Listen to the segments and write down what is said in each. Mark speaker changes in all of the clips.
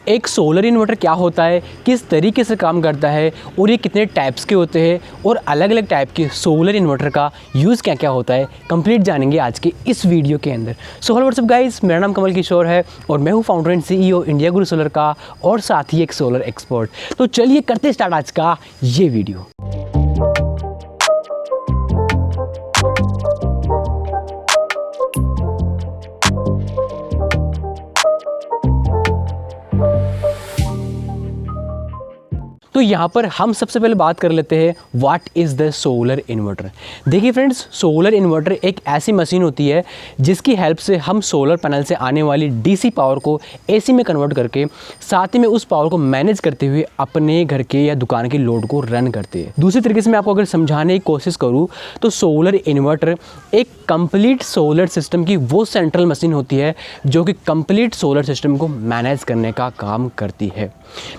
Speaker 1: एक solar inverter क्या होता है, किस तरीके से काम करता है और ये कितने टाइप्स के होते हैं और अलग अलग टाइप के सोलर इन्वर्टर का यूज़ क्या क्या होता है, कंप्लीट जानेंगे आज के इस वीडियो के अंदर। सो हेलो व्हाट्सअप गाइस, मेरा नाम कमल किशोर है और मैं हूँ founder and CEO India Guru solar का और साथ ही एक सोलर एक्सपर्ट। तो चलिए करते स्टार्ट आज का ये वीडियो। तो यहाँ पर हम सबसे पहले बात कर लेते हैं what is the solar inverter. देखिए फ्रेंड्स, सोलर इन्वर्टर एक ऐसी मशीन होती है जिसकी हेल्प से हम सोलर पैनल से आने वाली DC पावर को AC में कन्वर्ट करके साथ ही में उस पावर को मैनेज करते हुए अपने घर के या दुकान के लोड को रन करते हैं। दूसरी तरीके से मैं आपको अगर समझाने की कोशिश करूँ तो सोलर इन्वर्टर एक कंप्लीट सोलर सिस्टम की वो सेंट्रल मशीन होती है जो कि कंप्लीट सोलर सिस्टम को मैनेज करने का काम करती है।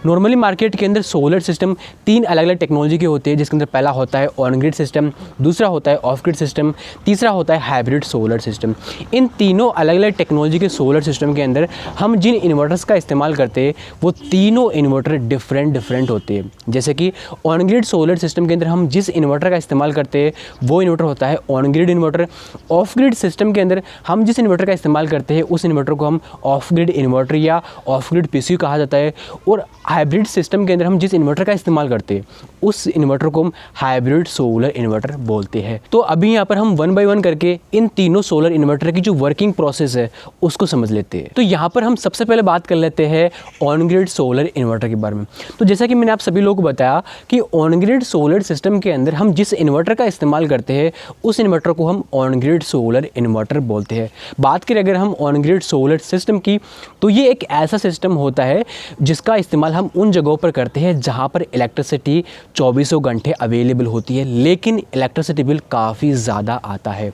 Speaker 1: नॉर्मली मार्केट के अंदर सोलर सिस्टम 3 अलग अलग टेक्नोलॉजी के होते हैं, जिसके अंदर पहला होता है ऑन ग्रिड सिस्टम, दूसरा होता है ऑफ ग्रिड सिस्टम, तीसरा होता है हाइब्रिड सोलर सिस्टम। इन तीनों अलग अलग टेक्नोलॉजी के सोलर सिस्टम के अंदर हम जिन इन्वर्टर्स का इस्तेमाल करते हैं वो तीनों इन्वर्टर डिफरेंट होते हैं। जैसे कि ऑन ग्रिड सोलर सिस्टम के अंदर हम जिस इन्वर्टर का इस्तेमाल करते हैं वो इन्वर्टर होता है on grid inverter. Of grid system के अंदर हम जिस इन्वर्टर का इस्तेमाल करते हैं उस इन्वर्टर को हम ऑफ ग्रिड इन्वर्टर या ऑफ ग्रिड PCU कहा जाता है। और हाइब्रिड सिस्टम के अंदर हम जिस इन्वर्टर का इस्तेमाल करते हैं उस इन्वर्टर को हम हाइब्रिड सोलर इन्वर्टर बोलते हैं। तो अभी यहाँ पर हम 1 बाय 1 करके इन तीनों सोलर इन्वर्टर की जो वर्किंग प्रोसेस है उसको समझ लेते हैं। तो यहाँ पर हम सबसे पहले बात कर लेते हैं ऑन ग्रिड सोलर इन्वर्टर के बारे में। तो जैसा कि मैंने आप सभी लोगों को बताया कि ऑन ग्रिड सोलर सिस्टम के अंदर हम जिस इन्वर्टर का इस्तेमाल करते हैं उस इन्वर्टर को हम ऑन ग्रिड सोलर इन्वर्टर बोलते हैं। बात करें अगर हम ऑन ग्रिड सोलर सिस्टम की, तो ये एक ऐसा सिस्टम होता है जिसका इस्तेमाल हम उन जगहों पर करते हैं जहाँ पर इलेक्ट्रिसिटी 24 घंटे अवेलेबल होती है लेकिन इलेक्ट्रिसिटी बिल काफ़ी ज़्यादा आता है।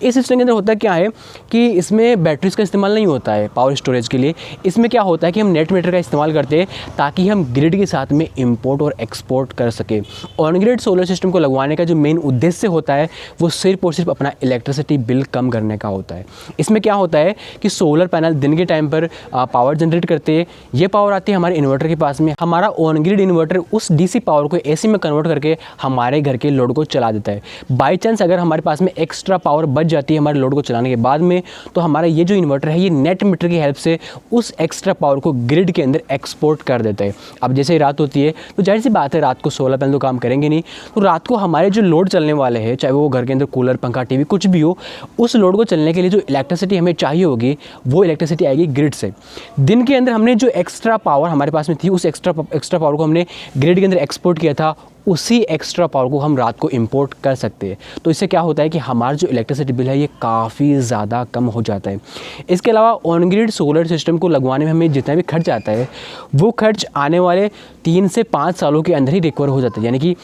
Speaker 1: इस सिस्टम के अंदर होता क्या है कि इसमें बैटरीज का इस्तेमाल नहीं होता है पावर स्टोरेज के लिए। इसमें क्या होता है कि हम नेट मीटर का इस्तेमाल करते हैं ताकि हम ग्रिड के साथ में इंपोर्ट और एक्सपोर्ट कर सकें। ऑन ग्रिड सोलर सिस्टम को लगवाने का जो मेन उद्देश्य होता है वो सिर्फ और सिर्फ अपना इलेक्ट्रिसिटी बिल कम करने का होता है। इसमें क्या होता है कि सोलर पैनल दिन के टाइम पर पावर जनरेट करते हैं, ये पावर आती है हमारे इन्वर्टर के पास में। हमारा ऑन ग्रिड इन्वर्टर उस DC पावर को AC में कन्वर्ट करके हमारे घर के लोड को चला देता है। बाई चांस अगर हमारे पास में एक्स्ट्रा पावर बच जाती है हमारे लोड को चलाने के बाद में, तो हमारा ये जो इन्वर्टर है ये नेट मीटर की हेल्प से उस एक्स्ट्रा पावर को ग्रिड के अंदर एक्सपोर्ट कर देता है। अब जैसे ही रात होती है तो जाहिर सी बात है रात को सोलर पैनल तो काम करेंगे नहीं, तो रात को हमारे जो लोड चलने वाले हैं, चाहे वो घर के अंदर कूलर, पंखा, TV कुछ भी हो, उस लोड को चलने के लिए जो इलेक्ट्रिसिटी हमें चाहिए होगी वो इलेक्ट्रिसिटी आएगी ग्रिड से। दिन के अंदर हमने जो एक्स्ट्रा पावर हमारे पास में थी उस एक्स्ट्रा पावर को हमने ग्रिड के अंदर एक्सपोर्ट किया था, उसी एक्स्ट्रा पावर को हम रात को इंपोर्ट कर सकते हैं। तो इससे क्या होता है कि हमारा जो इलेक्ट्रिसिटी बिल है ये काफ़ी ज़्यादा कम हो जाता है। इसके अलावा ऑन ग्रिड सोलर सिस्टम को लगवाने में हमें जितना भी खर्च आता है वो खर्च आने वाले 3 से 5 सालों के अंदर ही रिकवर हो जाता है। यानी कि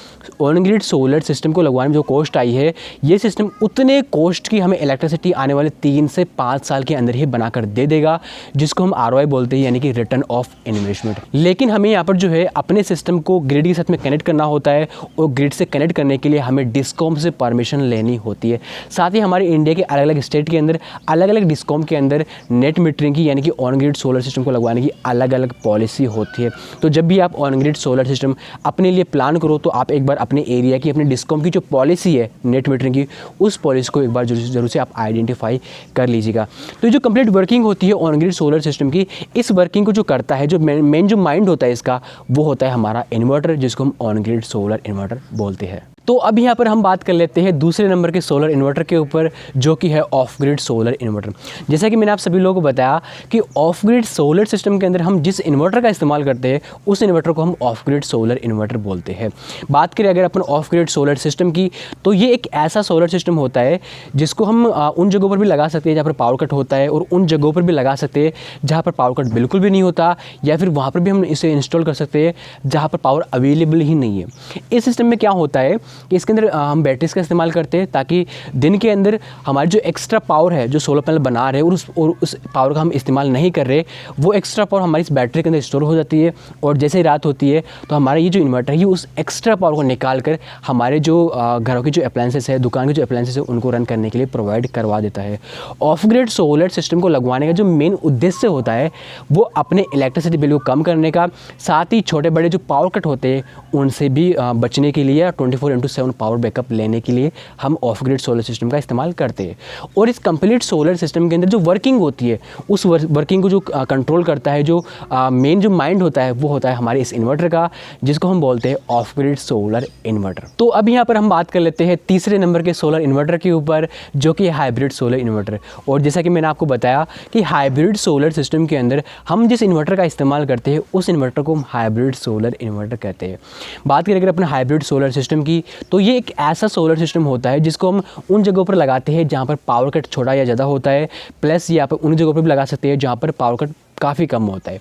Speaker 1: ऑन ग्रिड सोलर सिस्टम को लगवाने में जो कॉस्ट आई है ये सिस्टम उतने कॉस्ट की हमें इलेक्ट्रिसिटी आने वाले 3 से 5 साल के अंदर ही बनाकर दे देगा, जिसको हम ROI बोलते हैं, यानी कि रिटर्न ऑफ इन्वेस्टमेंट। लेकिन हमें यहाँ पर जो है अपने सिस्टम को ग्रिड के साथ में कनेक्ट करना होता है और ग्रिड से कनेक्ट करने के लिए हमें डिस्कॉम से परमिशन लेनी होती है। साथ ही हमारे इंडिया के अलग अलग स्टेट के अंदर अलग अलग डिस्कॉम के अंदर नेट मीटरिंग की यानी कि ऑन ग्रिड सोलर सिस्टम को लगवाने की अलग अलग पॉलिसी होती है। तो जब भी आप ऑन ग्रिड सोलर सिस्टम अपने लिए प्लान करो तो आप एक बार अपने एरिया की, अपने डिस्कॉम की जो पॉलिसी है नेट मीटरिंग की, उस पॉलिसी को एक बार जरूर से आप आइडेंटिफाई कर लीजिएगा। तो जो कंप्लीट वर्किंग होती है ऑन ग्रिड सोलर सिस्टम की, इस वर्किंग को जो करता है, जो मेन जो माइंड होता है इसका, वो होता है हमारा इन्वर्टर, जिसको हम ऑन ग्रिड सोलर इन्वर्टर बोलते हैं। तो अब यहाँ पर हम बात कर लेते हैं दूसरे नंबर के सोलर इन्वर्टर के ऊपर, जो कि है ऑफ ग्रिड सोलर इन्वर्टर। जैसा कि मैंने आप सभी लोगों को बताया कि ऑफ ग्रिड सोलर सिस्टम के अंदर हम जिस इन्वर्टर का इस्तेमाल करते हैं उस इन्वर्टर को हम ऑफ ग्रिड सोलर इन्वर्टर बोलते हैं। बात करें अगर अपन ऑफ ग्रिड सोलर सिस्टम की, तो ये एक ऐसा सोलर सिस्टम होता है जिसको हम उन जगहों पर भी लगा सकते हैं जहाँ पर पावर कट होता है और उन जगहों पर भी लगा सकते हैं जहाँ पर पावर कट बिल्कुल भी नहीं होता, या फिर वहाँ पर भी हम इसे इंस्टॉल कर सकते हैं जहाँ पर पावर अवेलेबल ही नहीं है। इस सिस्टम में क्या होता है कि इसके अंदर हम बैटरीज का इस्तेमाल करते हैं ताकि दिन के अंदर हमारी जो एक्स्ट्रा पावर है जो सोलर पैनल बना रहे हैं और उस पावर का हम इस्तेमाल नहीं कर रहे, वो एक्स्ट्रा पावर हमारी इस बैटरी के अंदर स्टोर हो जाती है और जैसे ही रात होती है तो हमारा ये जो इन्वर्टर है ये उस एक्स्ट्रा पावर को निकाल कर हमारे जो घरों की जो अप्लायंसेस है, दुकान के जो अप्लायंसेस है, उनको रन करने के लिए प्रोवाइड करवा देता है। ऑफ ग्रिड सोलर सिस्टम को लगवाने का जो मेन उद्देश्य होता है वो अपने इलेक्ट्रिसिटी बिल को कम करने का, साथ ही छोटे बड़े जो पावर कट होते हैं उनसे भी बचने के लिए 24/7 पावर बैकअप लेने के लिए हम ऑफ ग्रिड सोलर सिस्टम का इस्तेमाल करते हैं। और इस कंप्लीट सोलर सिस्टम के अंदर जो वर्किंग होती है उस वर्किंग को जो कंट्रोल करता है, जो मेन जो माइंड होता है वो होता है हमारे इस इन्वर्टर का, जिसको हम बोलते हैं ऑफ ग्रिड सोलर इन्वर्टर। तो अब यहाँ पर हम बात कर लेते हैं तीसरे नंबर के सोलर इन्वर्टर के ऊपर, जो कि हाइब्रिड सोलर इन्वर्टर। और जैसा कि मैंने आपको बताया कि हाइब्रिड सोलर सिस्टम के अंदर हम जिस इन्वर्टर का इस्तेमाल करते हैं उस इन्वर्टर को हम हाइब्रिड सोलर इन्वर्टर कहते हैं। बात करें अगर अपने हाइब्रिड सोलर सिस्टम की, तो ये एक ऐसा सोलर सिस्टम होता है जिसको हम उन जगहों पर लगाते हैं जहाँ पर पावर कट छोटा या ज़्यादा होता है, प्लस यहाँ पर उन जगहों पर भी लगा सकते हैं जहाँ पर पावर कट काफ़ी कम होता है।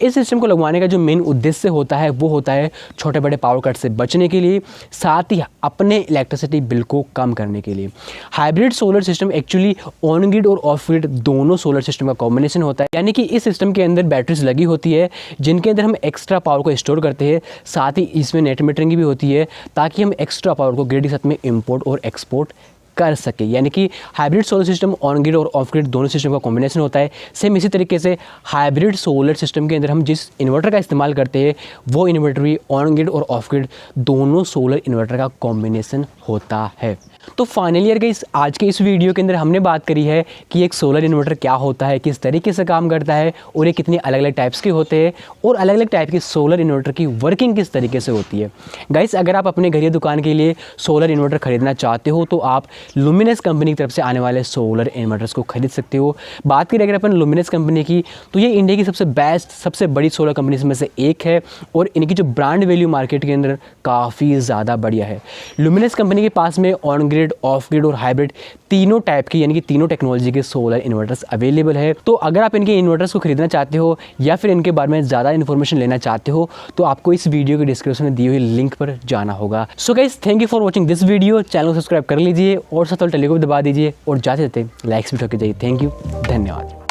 Speaker 1: इस सिस्टम को लगवाने का जो मेन उद्देश्य होता है वो होता है छोटे बड़े पावर कट से बचने के लिए, साथ ही अपने इलेक्ट्रिसिटी बिल को कम करने के लिए। Hybrid solar system actually on grid और ऑफ ग्रिड दोनों सोलर सिस्टम का कॉम्बिनेशन होता है, यानी कि इस सिस्टम के अंदर बैटरीज लगी होती है जिनके अंदर हम एक्स्ट्रा पावर को स्टोर करते हैं, साथ ही इसमें नेट मीटरिंग भी होती है ताकि हम एक्स्ट्रा पावर को ग्रिड के साथ में इम्पोर्ट और एक्सपोर्ट कर सके। यानी कि hybrid solar system on grid और ऑफ ग्रिड दोनों सिस्टम का कॉम्बिनेशन होता है। सेम इसी तरीके से हाइब्रिड सोलर सिस्टम के अंदर हम जिस इन्वर्टर का इस्तेमाल करते हैं वो इन्वर्टर भी ऑन ग्रिड और ऑफ ग्रिड दोनों सोलर इन्वर्टर का कॉम्बिनेशन होता है। तो फाइनली यार गाइस, आज के इस वीडियो के अंदर हमने बात करी है कि एक सोलर इन्वर्टर क्या होता है, किस तरीके से काम करता है और ये कितनी अलग अलग टाइप्स के होते हैं और अलग अलग टाइप के सोलर इन्वर्टर की वर्किंग किस तरीके से होती है। गाइस, अगर आप अपने घर या दुकान के लिए सोलर इन्वर्टर खरीदना चाहते हो तो आप लुमिनस कंपनी की तरफ से आने वाले सोलर इन्वर्टर्स को खरीद सकते हो। बात करें अगर अपन लुमिनस कंपनी की, तो ये इंडिया की सबसे बेस्ट, सबसे बड़ी सोलर कंपनी में से एक है और इनकी जो ब्रांड वैल्यू मार्केट के अंदर काफ़ी ज़्यादा बढ़िया है। लुमिनस कंपनी के पास में ऑन ग्रिड, ऑफ ग्रिड और हाइब्रिड तीनों टाइप की, यानी कि तीनों टेक्नोलॉजी के सोलर इन्वर्टर्स अवेलेबल है। तो अगर आप इनके इन्वर्टर्स को खरीदना चाहते हो या फिर इनके बारे में ज़्यादा इन्फॉर्मेशन लेना चाहते हो तो आपको इस वीडियो के डिस्क्रिप्शन में दी हुई लिंक पर जाना होगा। So guys, thank you for watching this video. Channel को सब्सक्राइब कर लीजिए और साथ टेलीको दबा दीजिए और जाते जाते लाइक्स भी ठोक के जाइए। थैंक यू, धन्यवाद।